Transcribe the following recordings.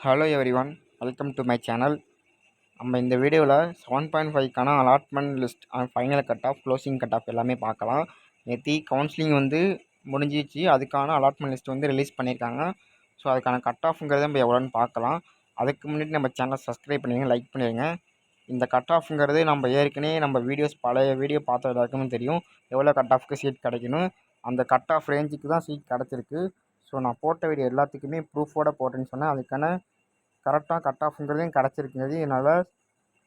Hello everyone, welcome to my channel. நம்ம இந்த வீடியோவில் 7.5க்கான allotment list final cut off, closing cut off எல்லாமே பார்க்கலாம். நேற்று கவுன்சிலிங் முடிஞ்சிச்சு. அதுக்கான அலாட்மெண்ட் லிஸ்ட் ரிலீஸ் பண்ணியிருக்காங்க. ஸோ அதுக்கான கட் ஆஃப்ங்கிறத நம்ம எவ்வளோன்னு பார்க்கலாம். அதுக்கு முன்னாடி நம்ம சேனலை சப்ஸ்கிரைப் பண்ணிடுங்க, லைக் பண்ணிடுங்க. இந்த கட் ஆஃப்ங்கிறது நம்ம ஏற்கனவே பழைய வீடியோ பார்த்த எல்லாருக்குமே தெரியும் எவ்வளோ கட் ஆஃப்க்கு சீட் கிடைக்கணும். அந்த கட் ஆஃப் ரேஞ்சுக்கு தான் சீட் கிடச்சிருக்கு. ஸோ நான் போட்ட வீடியோ எல்லாத்துக்குமே ப்ரூஃபோடு போட்டேன்னு சொன்னேன். அதுக்கான கரெக்டாக கட் ஆஃப்ங்கிறதையும் கிடச்சிருக்குங்கிறது என்னால்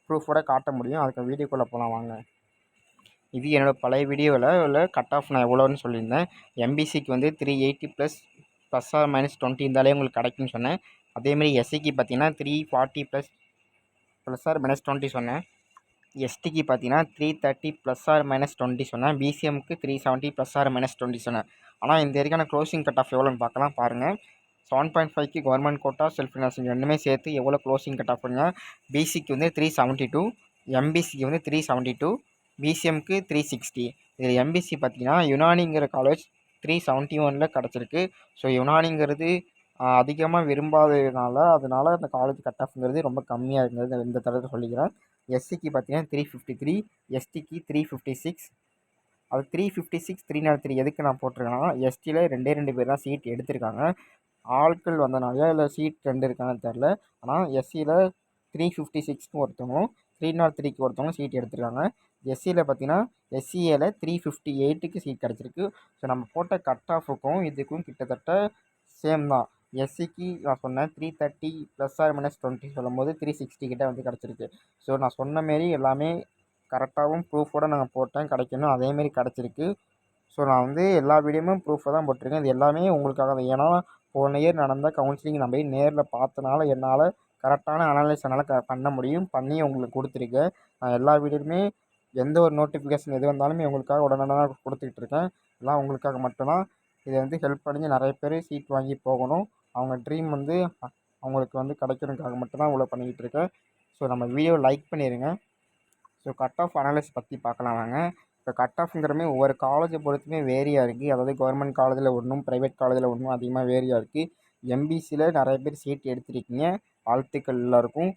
ப்ரூஃபோடு காட்ட முடியும். அதுக்கு வீடியோக்குள்ளே போகலாம் வாங்க. இது என்னோடய பழைய வீடியோவில் உள்ள கட் ஆஃப் நான் எவ்வளோன்னு சொல்லியிருந்தேன். எம்பிசிக்கு 380 ப்ளஸ் ஆர் -20 இருந்தாலே உங்களுக்கு கிடைக்கும்னு சொன்னேன். அதேமாதிரி எஸ்சிக்கு பார்த்தீங்கன்னா 340 ப்ளஸ் ஆர் -20 சொன்னேன். எஸ்டிக்கு பார்த்தீங்கன்னா 330 ப்ளஸ் ஆர் -20 சொன்னேன். பிசிஎம்க்கு 370 ப்ளஸ் ஆர் -20 சொன்னேன். ஆனால் இந்த வரைக்கான க்ளோசிங் கட் ஆஃப் எவ்வளோன்னு பார்க்கலாம் பாருங்கள். 7.5க்கு கவர்மெண்ட் கோட்டா, செல்ஃப் ஃபினான்சிங் ரெண்டுமே சேர்த்து எவ்வளோ க்ளோசிங் கட் ஆஃப் பண்ணுங்க. பிசிக்கு 372, எம்பிசிக்கு 372, பிசிஎம்க்கு 360. இதில் எம்பிசி பார்த்தீங்கன்னா யுனானிங்கிற காலேஜ் 371 கிடச்சிருக்கு. ஸோ யுனானிங்கிறது அதிகமாக விரும்பாததுனால அந்த காலேஜ் கட் ஆஃப்ங்கிறது ரொம்ப கம்மியாக இருக்கிறது இந்த தடவை சொல்லிக்கிறேன். எஸ்சிக்கு பார்த்தீங்கன்னா 353, எஸ்டிக்கு 356. அது 356, 303 எதுக்கு நான் போட்டிருக்கேன்னா, எஸ்டியில் 2 பேர் தான் சீட் எடுத்திருக்காங்க. ஆட்கள் வந்தனாலையா இல்லை சீட் 2 இருக்கான்னு தெரில. ஆனால் எஸ்சியில் 356க்கு ஒருத்தவங்களும் 303க்கு ஒருத்தவங்களும் சீட் எடுத்திருக்காங்க. எஸ்சியில் பார்த்தீங்கன்னா எஸ்சிஏல 358க்கு சீட் கிடச்சிருக்கு. ஸோ நம்ம போட்ட கட் ஆஃபுக்கும் இதுக்கும் கிட்டத்தட்ட சேம் தான். எஸ்சிக்கு நான் சொன்னேன் 330 ப்ளஸ் ஆர் -20 சொல்லும்போது 360 கிட்ட கிடச்சிருக்கு. ஸோ நான் சொன்ன மாரி எல்லாமே கரெக்டாகவும் ப்ரூஃபோடு நாங்கள் போட்டேன், கிடைக்கணும் அதேமாரி கிடச்சிருக்கு. ஸோ நான் எல்லா வீடியோவுமே ப்ரூஃபை தான் போட்டிருக்கேன். இது எல்லாமே உங்களுக்காக தான். ஏன்னா போன இயர் நடந்த கவுன்சிலிங் நம்ம நேரில் பார்த்தனால என்னால் கரெக்டான அனலைஸ் பண்ண முடியும், பண்ணி உங்களுக்கு கொடுத்துருக்கேன். நான் எல்லா வீடியோவுமே எந்த ஒரு நோட்டிஃபிகேஷன் எது வந்தாலுமே உங்களுக்காக உடனடியாக கொடுத்துக்கிட்டு இருக்கேன். எல்லாம் உங்களுக்காக மட்டும்தான். இதை ஹெல்ப் பண்ணி நிறைய பேர் சீட் வாங்கி போகணும். அவங்க ட்ரீம் அவங்களுக்கு கிடைக்கணுக்காக மட்டும்தான் இவ்வளோ பண்ணிக்கிட்டு இருக்கேன். ஸோ நம்ம வீடியோ லைக் பண்ணிடுங்க. ஸோ கட் ஆஃப் அனலைஸ் பற்றி பார்க்கலாம் வாங்க. இப்போ கட் ஆஃப்ங்கிறமே ஒவ்வொரு காலேஜை பொறுத்துமே வேரியாக இருக்குது. அதாவது கவர்மெண்ட் காலேஜில் ஒன்றும், ப்ரைவேட் காலேஜில் ஒன்றும் அதிகமாக வேரியாக இருக்குது. எம்பிசியில் நிறைய பேர் சீட் எடுத்திருக்கீங்க, வாழ்த்துக்கள் எல்லாருக்கும்.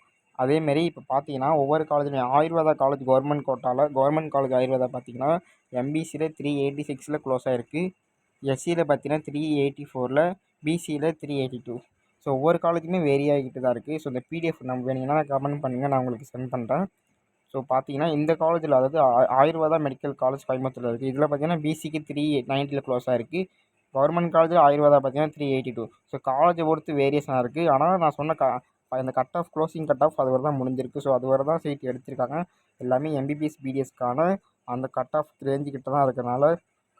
அதேமாரி இப்போ பார்த்தீங்கன்னா ஒவ்வொரு காலேஜ்லையும் ஆயுர்வேதா காலேஜ் கவர்மெண்ட் கோட்டாவில், கவர்மெண்ட் காலேஜ் ஆயுர்வேதா பார்த்தீங்கன்னா எம்பிசியில் 386 க்ளோஸ் ஆகிருக்கு. எஸ்சியில் பார்த்தீங்கன்னா 384, பிசியில் 382. ஸோ ஒவ்வொரு காலேஜுமே வேரி ஆகிட்டு தான் இருக்குது. ஸோ இந்த பிடிஎஃப் நம்ம வேணுங்கன்னா கமெண்ட் பண்ணுங்கள், நான் உங்களுக்கு சென்ட் பண்ணுறேன். ஸோ பார்த்தீங்கன்னா இந்த காலேஜில், அதாவது ஆயுர்வேதா மெடிக்கல் காலேஜ் கோயம்புத்தூரில் இருக்குது. இதில் பார்த்தீங்கன்னா பிசிக்கு 390 க்ளோஸ் ஆகிருக்கு. கவர்மெண்ட் காலேஜ் ஆயுர்வேதா பார்த்தீங்கன்னா 382. ஸோ காலேஜை பொறுத்து வேரியேஷனாக இருக்குது. ஆனால் நான் சொன்ன இந்த cut off, closing cut of அது வரை தான் முடிஞ்சிருக்கு. ஸோ அது வரை தான் சீட் எடுத்திருக்காங்க. எல்லாமே எம்பிபிஎஸ் பிடிஎஸ்க்கான அந்த கட் ஆஃப் ரேஞ்சுக்கிட்ட தான் இருக்கிறனால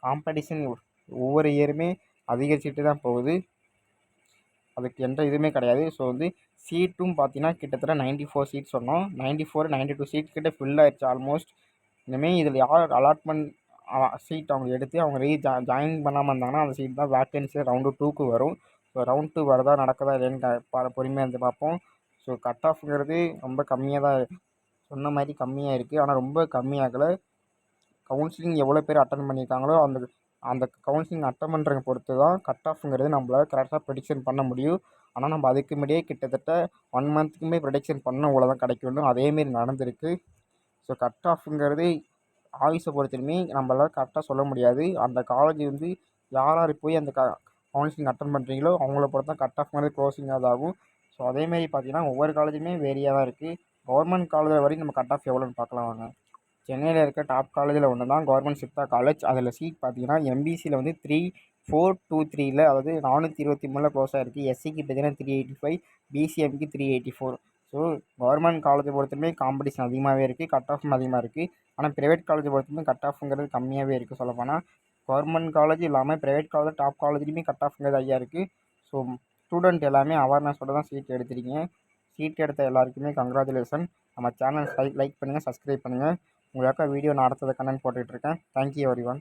காம்படிஷன் ஒவ்வொரு இயருமே அதிகரிச்சுட்டு தான் போகுது. அதுக்கு எந்த இதுவுமே கிடையாது. ஸோ சீட்டும் பார்த்தீங்கன்னா கிட்டத்தட்ட 94 சீட் சொன்னோம். 94, 92 சீட் கிட்ட ஃபில் ஆயிடுச்சு ஆல்மோஸ்ட். இனிமேல் இதில் யார் அலாட்மெண்ட் சீட் அவங்க எடுத்து அவங்க ஜாயின் பண்ணாமல் இருந்தாங்கன்னா அந்த சீட் தான் வேக்கன்சி ரவுண்டு 2க்கு வரும். ஸோ ரவுண்ட் 2 வரதா நடக்குதா இல்லைன்னு பொறுமையாக பார்ப்போம். ஸோ கட் ஆஃப்ங்கிறது ரொம்ப கம்மியாக தான் சொன்ன மாதிரி கம்மியாக இருக்குது. ஆனால் ரொம்ப கம்மியாகலை. கவுன்சிலிங் எவ்வளோ பேர் அட்டன் பண்ணியிருக்காங்களோ அந்த கவுன்சிலிங் அட்டன் பண்ணுறத பொறுத்து தான் கட் ஆஃப்ங்கிறது நம்மளால் கரெக்டாக ப்ரெடிக்ஷன் பண்ண முடியும். ஆனால் நம்ம அதுக்கு முன்னாடியே கிட்டத்தட்ட 1 மந்த்துக்குமே ப்ரெடிக்ஷன் பண்ண இவ்வளோ தான் கிடைக்கணும், அதேமாரி நடந்திருக்கு. ஸோ கட் ஆஃப்ங்கிறது ஆயுஷை பொறுத்தவரையுமே நம்மளால் கரெக்டாக சொல்ல முடியாது. அந்த காலேஜ் யார் யார் போய் அந்த கவுன்சிலிங் அட்டன் பண்ணுறீங்களோ அவங்கள பொறுத்து தான் கட் ஆஃப்ங்கிறது க்ளோசிங் ஆகும். ஸோ அதேமாரி பார்த்தீங்கன்னா ஒவ்வொரு காலேஜுமே வேரியாக தான் இருக்குது. கவர்மெண்ட் காலேஜ் வரைக்கும் நம்ம கட் ஆஃப் எவ்வளோன்னு பார்க்கலாம் வாங்க. சென்னையில் இருக்க டாப் காலேஜில் ஒன்று தான் கவர்மெண்ட் சித்தா காலேஜ். அதில் சீட் பார்த்தீங்கன்னா எம்பிசியில் 3423, அதாவது 423 க்ளோஸ் ஆகிருக்கு. எஸ்சிக்கு பார்த்தீங்கன்னா 385, பிசிஎம்க்கு 384. ஸோ கவர்மெண்ட் காலேஜை பொறுத்தவரை காம்படிஷன் அதிகமாகவே இருக்குது, கட் ஆஃபும் அதிகமாக இருக்குது. ஆனால் ப்ரைவேட் காலேஜை பொறுத்தவரை கட் ஆஃப்ங்கிறது கம்மியாகவே இருக்குது. சொல்லப்போனால் கவர்மெண்ட் காலேஜ் இல்லாமல் ப்ரைவேட் காலேஜ் டாப் காலேஜ்லேயுமே கட் ஆஃப்ங்கிறது ஐயா இருக்குது. ஸோ ஸ்டூடெண்ட் எல்லாமே அவேர்னஸோடு தான் சீட் எடுத்திருக்கீங்க. சீட் எடுத்த எல்லாருக்குமே கங்க்ராச்சுலேஷன். நம்ம சேனல் லைக் பண்ணுங்கள், சப்ஸ்கிரைப் பண்ணுங்கள். உங்களுக்காக வீடியோ நான் அடுத்தது கண்டென்ட் போட்டுட்ருக்கேன். Thank you everyone.